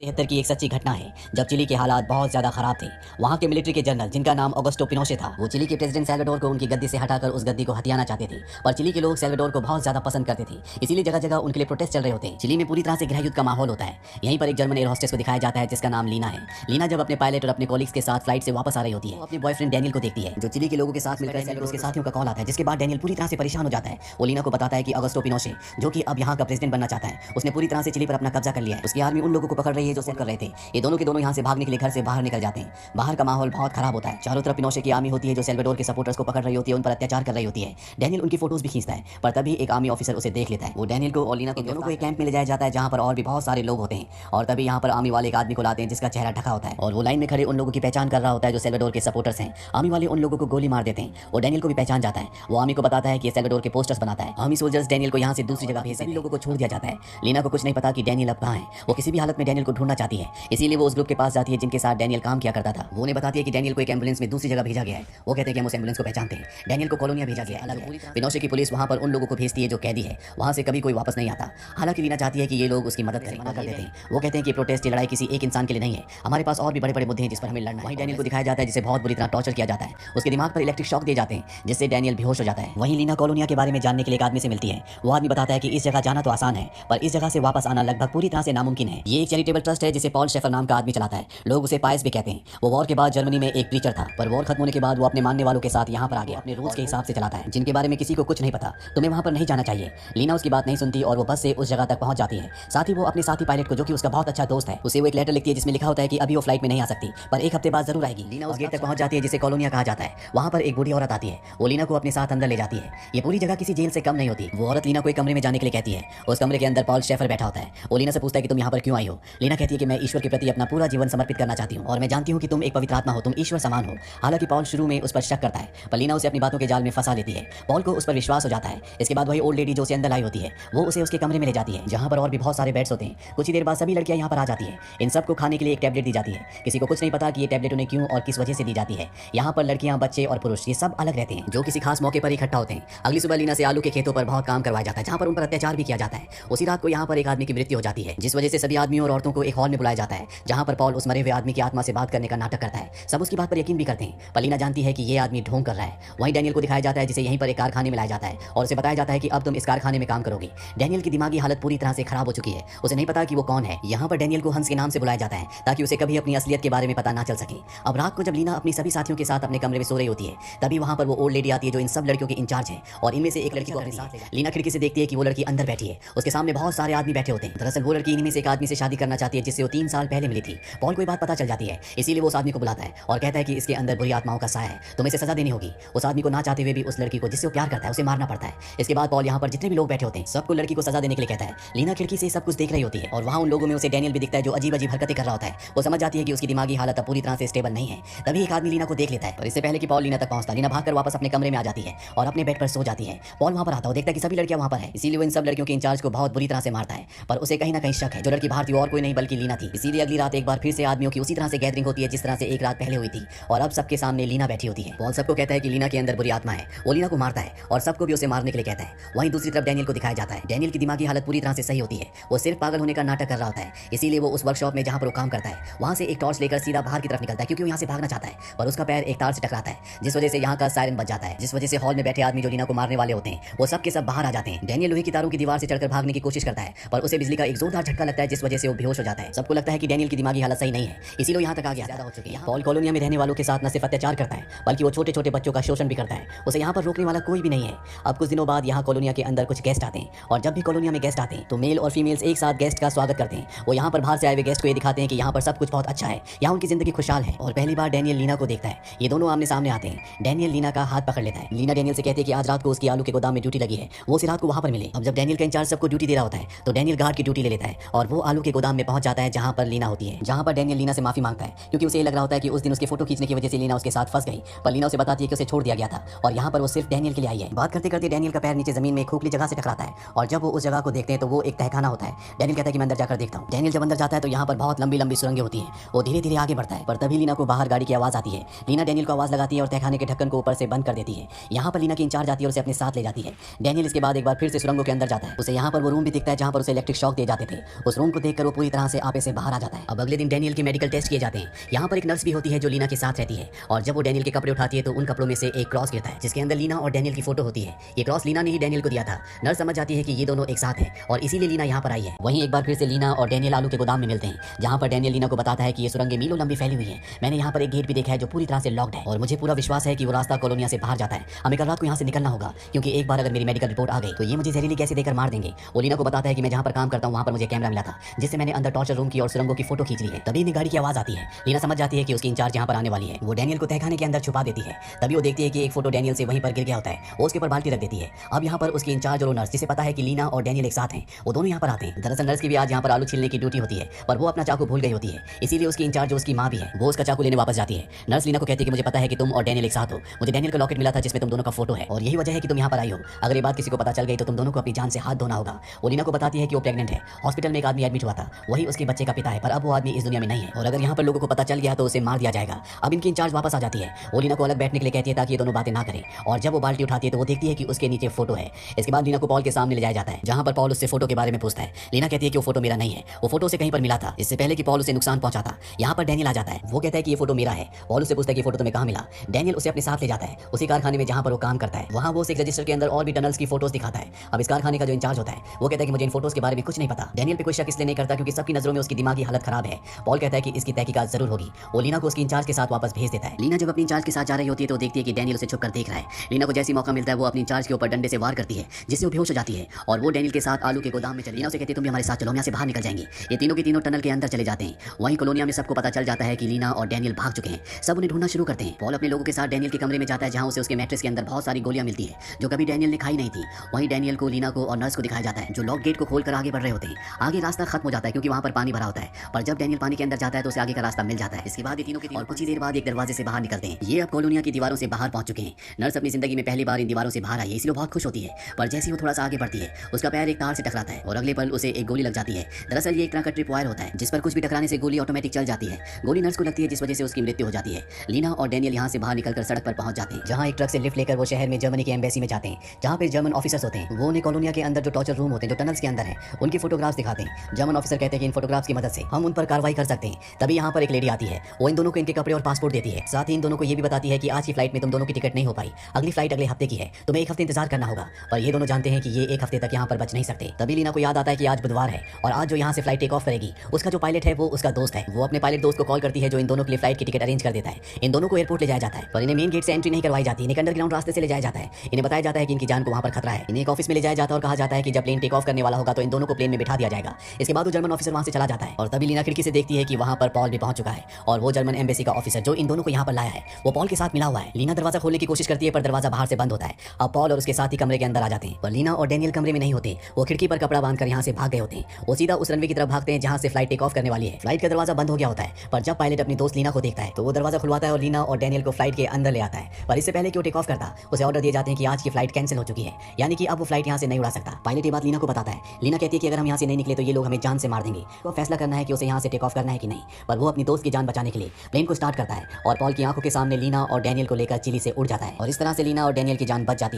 73 की एक सच्ची घटना है जब चिली के हालात बहुत ज्यादा खराब थे। वहाँ के मिलिट्री के जनरल जिनका नाम ऑगस्टो पिनोशे था, वो चिली के प्रेसिडेंट सैल्वाडोर को उनकी गद्दी से हटाकर उस गद्दी को हथियाना चाहते थे। पर चिली के लोग सैल्वाडोर को बहुत ज्यादा पसंद करते थे, इसीलिए जगह जगह उनके लिए प्रोटेस्ट चल रहे होते हैं। चिली में पूरी तरह से गृह युद्ध का माहौल होता है। यहीं पर एक जर्मन एयर होस्टेस को दिखाया जाता है जिसका नाम लीना है। लीना जब अपने पायलट और अपने कॉलीग्स के साथ फ्लाइट से वापस आ रही होती है, अपने बॉयफ्रेंड डैनियल को देखती है जो चिली के लोगों के साथ मिलकर सैल्वाडोर के साथियों का कॉल आता है। जिसके बाद डैनियल पूरी तरह से परेशान हो जाता है। वो लीना को बताता है कि ऑगस्टो पिनोशे जो कि अब यहाँ का प्रेसिडेंट बनना चाहता है, उसने पूरी तरह से चिली पर अपना कब्जा कर लिया है। उसकी आर्मी उन लोगों को पकड़ रही है जो सेल कर रहे थे। ये दोनों के दोनों यहाँ से भागने के लिए घर से बाहर निकल जाते हैं। बाहर का माहौल बहुत खराब होता है। चारों तरफ पिनोशे की आर्मी होती है जो सैल्वाडोर के सपोर्टर्स को पकड़ रही होती है, उन पर अत्याचार कर रही होती है। डैनियल उनकी फोटोज भी खींचता है, पर तभी एक आर्मी ऑफिसर उसे देख लेता है। वो डैनियल को और लीना को दोनों को एक कैंप में ले जाया जाता है जहाँ पर और भी बहुत सारे लोग होते हैं। और तभी यहाँ पर आर्मी वाले एक आदमी को लाते हैं जिसका चेहरा ढका होता है और वो लाइन में खड़े उन लोगों की पहचान कर रहा होता है जो सैल्वाडोर के सपोर्टर्स हैं। आर्मी वाले उन लोगों को गोली मार देते हैं और डैनियल को भी पहचान जाता है। वो आर्मी को बताता है कि सैल्वाडोर के पोस्टर्स बनाता है। आर्मी सोल्जर्स डैनियल को यहाँ से दूसरी जगह भेज सभी लोगों को छोड़ दिया जाता है। लीना को कुछ नहीं पता कि डैनियल अब कहाँ है। वो किसी भी हालत में डैनियल को ढूंढना चाहती है, इसीलिए वो उस ग्रुप के पास जाती है जिनके साथ डैनियल काम किया करता था। वो उन्हें बताती है कि डैनियल को एक एम्बुलेंस में दूसरी जगह भेजा गया है। वो कहते हैं कि हम उस एम्बुलेंस को पहचानते हैं। डैनियल को कॉलोनिया भेजा गया है। पिनोशे की पुलिस वहाँ पर उन लोगों को भेजती है जो कैदी है। वहाँ से कभी कोई वापस नहीं आता। हालांकि लीना चाहती है कि ये लोग उसकी मदद करें, मना कर देते हैं। वो कहते हैं कि प्रोटेस्ट की लड़ाई किसी एक इंसान के लिए नहीं है, हमारे पास और भी बड़े बड़े मुद्दे हैं जिस पर हमें लड़ना है। वहीं डैनियल को दिखाया जाता है जिसे बहुत बुरी तरह टॉर्चर किया जाता है। उसके दिमाग पर इलेक्ट्रिक शॉक दिए जाते हैं जिससे डैनियल बेहोश हो जाता है। वहीं लीना कॉलोनिया के बारे में जानने के लिए एक आदमी से मिलती है। वो आदमी बताता है कि इस जगह जाना तो आसान है, पर इस जगह से वापस आना लगभग पूरी तरह से नामुमकिन है। ये एक चैरिटेबल ट्रस्ट है जिसे पॉल शेफर नाम का आदमी चलाता है। लोग उसे पायस भी कहते हैं। वो वॉर के बाद जर्मनी में एक प्रीचर था, पर वॉर खत्म होने के बाद वो अपने मानने वालों के साथ यहाँ पर आ गया। अपने रूल्स के हिसाब से चलाता है जिनके बारे में किसी को कुछ नहीं पता। तुम्हें वहाँ पर नहीं जाना चाहिए। लीना उसकी बात नहीं सुनती और वो बस से उस जगह तक पहुंच जाती है। साथ ही वो अपने साथी पायलट को, जो कि उसका बहुत अच्छा दोस्त है, उसे वो एक लेटर लिखती है जिसमें लिखा होता है कि अभी वो फ्लाइट में नहीं आ सकती, पर एक हफ्ते बाद जरूर आएगी। लीना उस गेट तक पहुंच जाती है जिसे कॉलोनिया कहा जाता है। वहाँ पर एक बूढ़ी औरत आती है। वो लीना को अपने साथ अंदर ले जाती है। ये पूरी जगह किसी जेल से कम नहीं होती। वो औरत लीना को एक कमरे में जाने के लिए कहती है। उस कमरे के अंदर पॉल शेफर बैठा होता है। वो लीना से पूछता है कि तुम यहाँ पर क्यों आई हो। लीना कहती है कि मैं ईश्वर के प्रति अपना पूरा जीवन समर्पित करना चाहती हूँ और मैं जानती हूँ कि तुम एक पवित्र आत्मा हो, तुम ईश्वर समान हो। हालांकि पॉल शुरू में उस पर शक करता है, पर लीना उसे अपनी बातों के जाल में फंसा लेती है। पॉल को उस पर विश्वास हो जाता है। इसके बाद वही ओल्ड लेडी जो उसे अंदर लाई होती है, वो उसे उसके कमरे में ले जाती है जहाँ पर और भी बहुत सारे बेड्स होते हैं। कुछ ही देर बाद सभी लड़कियां यहाँ पर आ जाती है। इन सबको खाने के लिए एक टैबलेट दी जाती है। किसी को कुछ नहीं पता कि ये टैबलेट उन्हें क्यों और किस वजह से दी जाती है। यहाँ पर लड़कियां, बच्चे और पुरुष ये सब अलग रहते हैं जो किसी खास मौके पर इकट्ठा होते हैं। अगली सुबह लीना से आलू के खेतों पर बहुत काम करवाया जाता है जहाँ पर उन पर अत्याचार भी किया जाता है। उसी रात को यहाँ पर एक आदमी की मृत्यु हो जाती है, जिस वजह से सभी आदमियों और औरतों को एक हॉल में बुलाया जाता है जहाँ पर पॉल उस मरे हुए आदमी की आत्मा से बात करने का नाटक करता है। सब उसकी बात पर यकीन भी करते हैं, पर लीना जानती है कि ये आदमी ढोंग कर रहा है। वहीं डैनियल को दिखाया जाता है जिसे यहीं पर एक कारखाने में लाया जाता है और उसे बताया जाता है कि अब तुम इस कारखाने में काम करोगी। डैनियल की दिमागी हालत पूरी तरह से खराब हो चुकी है। उसे नहीं पता कि वो कौन है। यहाँ पर डैनियल को हंस के नाम से बुलाया जाता है ताकि उसे कभी अपनी असलियत के बारे में पता ना चल सके। अब रात को जब लीना अपनी सभी साथियों के साथ अपने कमरे में सो रही होती है, तभी वहाँ पर वो ओल्ड लेडी आती है जो इन सब लड़कियों की इंचार्ज है और इनमें से एक लड़की को अपने साथ ले जाती है। लीना खिड़की से देखती है कि वो लड़की अंदर बैठी है। उसके सामने बहुत सारे आदमी बैठे होते हैं। दरअसल वो लड़की इनमें से एक आदमी से शादी करना चाहती है जिससे वो 3 साल पहले मिली थी। पॉल को ये बात पता चल जाती है, इसीलिए वो उस आदमी को बुलाता है और कहता है कि इसके अंदर बुरी आत्माओं का साया है, तुम्हें इसे सजा देनी होगी। उस आदमी को ना चाहते हुए भी उस लड़की को जिससे वो प्यार करता है उसे मारना पड़ता है। इसके बाद पॉल यहाँ पर जितने भी लोग बैठे होते हैं सबको लड़की को सजा देने के लिए कहता है। लीना खिड़की से सब कुछ देख रही होती है और वहाँ उन लोगों में उसे डैनियल भी दिखता है जो अजीब अजीब हरकतें कर रहा होता है। वो समझ जाती है कि उसकी दिमागी हालत अब पूरी तरह से स्टेबल नहीं है। तभी एक आदमी लीना को देख लेता है और इससे पहले कि पॉल लीना तक पहुंचता, लीना भागकर वापस अपने कमरे में आ जाती है और अपने बेड पर सो जाती है। पॉल वहाँ पर आता है, देखता है कि सभी लड़कियां वहाँ पर है, इसीलिए वो इन सब लड़कियों के इंचार्ज को बहुत बुरी तरह से मारता है। पर उसे कहीं ना कहीं शक है, जो लड़की बाहर थी और कोई नहीं बल्कि लीना थी। इसीलिए अगली रात एक बार फिर से आदमियों की उसी तरह से गैदरिंग होती है जिस तरह से एक रात पहले हुई थी और अब सबके सामने लीना बैठी होती है। पॉल सबको कहता है कि लीना के अंदर बुरी आत्मा है। वो लीना को मारता है और सबको भी उसे मारने के लिए कहता है। वहीं दूसरी तरफ डैनियल को दिखाया जाता है। डैनियल की दिमागी हालत पूरी तरह से सही होती है। वो सिर्फ पागल होने का नाटक कर रहा होता है, इसीलिए वो उस वर्कशॉप में जहाँ पर वो काम करता है वहाँ से एक टॉर्च लेकर सीधा बाहर की तरफ निकलता है क्योंकि वो यहाँ से भागना चाहता है, पर उसका पैर एक तार से टकराता है जिस वजह से यहाँ का सायरन बज जाता है, जिस वजह से हॉल में बैठे आदमी जो लीना को मारने वाले होते हैं वो सब के सब बाहर आ जाते हैं। डैनियल लोहे की तारों की दीवार से चढ़कर भागने की कोशिश करता है, पर उसे बिजली का एक जोरदार झटका लगता है जिस वजह से वो बेहोश हो जाता है। सबको लगता है कि डैनियल की दिमागी हालत सही नहीं है, इसीलिए यहाँ तक आ गया ज्यादा हो चुकी है। पॉल कॉलोनिया में रहने वालों के साथ न सिर्फ अत्याचार करता है बल्कि वो छोटे छोटे बच्चों का शोषण भी करता है। उसे यहाँ पर रोकने वाला कोई भी नहीं है। अब कुछ दिनों बाद यहाँ कॉलोनिया के अंदर कुछ गेस्ट आते हैं और जब भी कॉलोनिया में गेस्ट आते हैं तो मेल और फीमेल्स एक साथ गेस्ट का स्वागत करते हैं। वो यहाँ पर बाहर से आए हुए गेस्ट को ये दिखाते हैं कि यहाँ पर सब कुछ बहुत अच्छा है, यहाँ उनकी जिंदगी खुशहाल है। और पहली बार डैनियल लीना को देखता है। ये दोनों आमने सामने आते हैं। डैनियल लीना का हाथ पकड़ लेता है। लीना डैनियल से कहती है कि आज रात को उसकी आलू के गोदाम में ड्यूटी लगी है, वो उसी रात को वहाँ पर मिले। अब जब डैनियल का इंचार्ज सबको ड्यूटी दे रहा होता है तो डैनियल गार्ड की ड्यूटी ले लेता है और वो आलू के गोदाम में पहुंच जाता है जहाँ पर लीना होती है। जहाँ पर डैनियल लीना से माफी मांगता है क्योंकि उसे ये लग रहा होता है कि उस दिन उसकी फोटो खींचने की वजह से लीना उसके साथ फंस गई, पर लीना उसे बताती है कि उसे छोड़ दिया गया था और यहाँ पर वो सिर्फ डैनियल के लिए आई है। बात करते करते डैनियल का पैर नीचे जमीन में खोखली जगह से टकराता है और जब वो उस जगह को देखते हैं तो वो एक तहखाना होता है। डैनियल कहता है कि मैं अंदर जाकर देखता हूँ। डैनियल जब अंदर जाता है तो यहाँ पर बहुत लंबी लंबी सुरंगें होती हैं। वो धीरे धीरे आगे बढ़ता है, पर तभी लीना को बाहर गाड़ी की आवाज आती है। लीना डैनियल को आवाज लगाती है और तहखाने के ढक्कन को ऊपर से बंद कर देती है। यहाँ पर लीना की इंचार्ज आती है और उसे अपने साथ ले जाती है। डैनियल इसके बाद एक बार फिर से सुरंगों के अंदर जाता है। उसे यहाँ पर वो रूम भी दिखता है जहाँ पर उसे इलेक्ट्रिक शॉक दिए जाते थे। उस रूम को देखकर वो पूरी तरह से आपे से बाहर आ जाता है। अब अगले दिन डैनियल के मेडिकल टेस्ट किए जाते हैं। यहाँ पर एक नर्स भी होती है जो लीना के साथ रहती है, और जब वो डैनियल के कपड़े उठाती है तो उन कपड़ों में से एक क्रॉस गिरता है जिसके अंदर लीना और डैनियल की फोटो होती है। ये क्रॉस लीना ने ही डैनियल को दिया था। नर्स समझ जाती है कि ये दोनों एक साथ हैं और इसीलिए लीना यहाँ पर आई है। वहीं एक बार फिर से लीना और डैनियल आलू के गोदाम में मिलते हैं, जहाँ पर डैनियल लीना को बताता है कि ये सुरंगें मीलों लंबी फैली हुई है। मैंने यहाँ पर एक गेट भी देखा है जो पूरी तरह से लॉक्ड है और मुझे पूरा विश्वास है कि वो रास्ता कॉलोनिया से बाहर जाता है। हमें कल रात को यहाँ से निकलना होगा, क्योंकि एक बार अगर मेरी मेडिकल रिपोर्ट आ गई तो ये मुझे जहरीली गैसें देकर मार देंगे। वो लीना को बताता है कि मैं जहाँ पर काम करता हूँ वहाँ पर मुझे कैमरा मिला था, जिससे मैंने अंदर टॉर्चर रूम की और सुरंगों की फोटो खींच ली है। तभी इन्हें गाड़ी की आवाज आती है। लीना समझ जाती है कि उसकी इंचार्ज यहाँ पर आने वाली है। वो डैनियल को तहखाने के अंदर छुपा देती है। तभी वो देखती है कि एक फोटो डैनियल से वहीं पर गिर गया होता है। वो उसके ऊपर बाल्टी रख देती है। अब यहाँ पर उसकी इंचार्ज और नर्स, जिसे पता है कि लीना और डैनियल एक साथ हैं, वो दोनों यहाँ पर आते हैं। दरअसल नर्स की भी आज यहाँ पर आलू छीलने की ड्यूटी होती है, पर वो अपना चाकू भूल गई होती है। इसीलिए उसकी इंचार्ज जो उसकी माँ भी है, वो उसका चाकू लेने वापस जाती है। नर्स लीना को कहती है कि मुझे पता है कि तुम और डैनियल एक साथ हो। मुझे डैनियल का लॉकेट मिला था जिसमें तुम दोनों का फोटो है, और यही वजह है कि तुम यहाँ पर आई हो। अगर ये बात किसी को पता चल गई तो तुम दोनों को अपनी जान से हाथ धोना होगा। वो लीना को बताती है कि वो प्रेग्नेंट है। हॉस्पिटल में एक आदमी एडमिट हुआ था, वही उसके बच्चे का पिता है, पर अब वो आदमी इस दुनिया में नहीं है, और अगर यहाँ पर लोगों को पता चल गया तो उसे मार दिया जाएगा। अब इनकी इंचार्ज वापस आ जाती है। वो लीना को अलग बैठने के लिए कहती है ताकि ये दोनों बातें ना करें, और जब वो बाल्टी उठाती है तो वो देखती है कि उसके नीचे फोटो है। इसके बाद लीना को पॉल के सामने ले जाया जाता है, जहाँ पर पॉल उससे फोटो के बारे में पूछता है। लीना कहती है कि वो फोटो मेरा नहीं है, वो फोटो उसे कहीं पर मिला था इससे पहले कि पॉल उसे नुकसान पहुंचा था। यहाँ पर डैनियल आ जाता है। वो कहता है कि ये फोटो मेरा है। पॉल उससे पूछता है कि फोटो तुम्हें कहाँ मिला। डैनियल उसे अपने साथ ले जाता है उसी कारखाने में जहाँ पर वो काम करता है। वहाँ वो उसे एक रजिस्टर के अंदर और भी टनल्स की फोटोज दिखाता है। अब इस कारखाने का जो इंचार्ज होता है वो कहता है कि मुझे इन फोटोज के बारे में कुछ नहीं पता। डैनियल पे कोई शक इसलिए नहीं करता क्योंकि सबकी नजरों में उसकी दिमागी हालत खराब है। पॉल कहता है कि इसकी तहकीकात जरूर होगी। वो लीना को उसकी इंचार्ज के साथ वापस भेज देता है। लीना जब अपनी इंचार्ज के साथ जा रही होती है तो देखती है कि डैनियल उसे छुपकर देख रहा है। लीना को जैसी मौका मिलता है वो अपनी इंचार्ज के ऊपर डंडे से वार करती है, जिससे वो बेहोश हो जाती है, और वो डैनियल के साथ आलू के गोदाम में चली। लीना उसे कहती है तुम भी हमारे साथ चलो, हम यहाँ से बाहर निकल जाएंगे। ये तीनों के तीनों टनल के अंदर चले जाते हैं। वहीं कॉलोनिया में सबको पता चल जाता है कि लीना और डैनियल भाग चुके हैं। सब उन्हें ढूंढना शुरू करते हैं। पॉल अपने लोगों के साथ डैनियल के कमरे में जाता है, जहाँ उसे उसके मैट्रेस के अंदर बहुत सारी गोलियां मिलती है जो कभी डैनियल ने खाई नहीं थी। वहीं डैनियल को, लीना को और नर्स को दिखाया जाता है जो लॉक गेट को खोलकर आगे बढ़ रहे होते हैं। आगे रास्ता खत्म हो जाता है क्योंकि वहाँ पर पानी भरा होता है, पर जब डैनियल पानी के अंदर जाता है तो उसे आगे का रास्ता मिल जाता है। इसके बाद ये तीनों के तीनों और कुछ ही देर बाद एक दरवाजे से बाहर निकलते हैं। ये अब कॉलोनिया की दीवारों से बाहर पहुंच चुके हैं। नर्स अपनी जिंदगी में पहली बार इन दीवारों से बाहर आई है, इसलिए बहुत खुश होती है। पर जैसे ही वो थोड़ा सा आगे बढ़ती है उसका पैर एक तार से टकराता है और अगले पल उसे एक गोली लग जाती है। दरअसल ये एक तरह का ट्रिप वायर होता है जिस पर कुछ भी टकराने से गोली ऑटोमेटिक चल जाती है। गोली नर्स को लगती है जिस वजह से उसकी मृत्यु हो जाती है। लीना और डैनियल यहाँ से बाहर निकलकर सड़क पर पहुंच जाते हैं, जहाँ एक ट्रक से लिफ्ट लेकर वो शहर में जर्मनी की एम्बेसी में जाते हैं, जहाँ पे जर्मन ऑफिसर्स होते हैं। वो उन्हें कॉलोनिया के अंदर जो टॉर्चर रूम होते हैं, जो टनल्स के अंदर है, उनकी फोटोग्राफ्स दिखाते हैं। जर्मन ऑफिसर कहते हैं कि इन फोटोग्राफ्स की मदद से हम उन पर कार्रवाई कर सकते हैं। तभी यहाँ पर एक लेडी आती है। वो इन दोनों को इनके कपड़े और पासपोर्ट देती है। साथ ही इन दोनों को ये भी बताती है कि आज की फ्लाइट में तुम दोनों की टिकट नहीं हो पाई, अगली फ्लाइट अगले हफ्ते की है, तुम्हें एक हफ्ते इंतजार करना होगा। पर ये दोनों जानते हैं कि ये एक हफ्ते तक यहाँ पर बच नहीं सकते। तभी लीना को याद आता है कि आज बुधवार है और आज जो यहाँ से फ्लाइट टेक ऑफ करेगी उसका जो पायलट है वो उसका दोस्त है। वो अपने पायलट दोस्त को कॉल करती है जो इन दोनों के लिए फ्लाइट की टिकट अरेंज कर देता है। इन दोनों को एयरपोर्ट ले जाया जाता है, पर इन्हें मेन गेट से एंट्री नहीं करवाई जाती, इन्हें अंडरग्राउंड रास्ते से ले जाया जाता है। इन्हें बताया जाता है कि इनकी जान को वहाँ पर खतरा है। इन्हें एक ऑफिस में ले जाया जाता है और कहा जाता है कि जब प्लेन टेक ऑफ करने वाला होगा तो इन दोनों को प्लेन में बिठा दिया जाएगा। इसके बाद वो जर्मन ऑफिसर वहाँ से चला जाता है और तभी लीना खिड़की से देखती है कि वहाँ पर पॉल भी पहुंच चुका है, और वो जर्मन एम्बेसी का ऑफिसर जो इन दोनों को यहाँ पर लाया है वो पॉल के साथ मिला हुआ है। लीना दरवाजा खोलने की कोशिश करती है पर दरवाजा बाहर से बंद होता है। अब पॉल और उसके साथी कमरे के अंदर आ जाते हैं, पर लीना और डैनियल कमरे में नहीं होते। वो खिड़की पर कपड़ा बांधकर यहाँ से भाग गए होते हैं। वो सीधा उस रनवे की तरफ भागते हैं जहाँ से फ्लाइट टेक ऑफ करने वाली है। फ्लाइट का दरवाजा बंद हो गया होता है, पर जब पायलट अपनी दोस्त लीना को देखता है तो वो दरवाजा खुलवाता है और लीना और डैनियल को फ्लाइट के अंदर ले आता है। पर इससे पहले कि वो टेक ऑफ करता उसे ऑर्डर दिए जाते हैं कि आज की फ्लाइट कैंसिल हो चुकी है, यानी कि अब वो फ्लाइट यहाँ से नहीं उड़ा सकता। पायलट ये बात लीना को बताता है। लीना कहती है कि अगर हम यहाँ से नहीं निकले तो ये लोग हमें जान से मार देंगे। तो फैसला करना है कि उसे यहाँ से टेक ऑफ करना है कि नहीं, पर वो अपनी दोस्त की जान बचाने के लिए प्लेन को स्टार्ट करता है और पॉल की आंखों के सामने लीना और डैनियल को लेकर चिली से उड़ जाता है, और इस तरह से लीना और डैनियल की जान बच जाती है।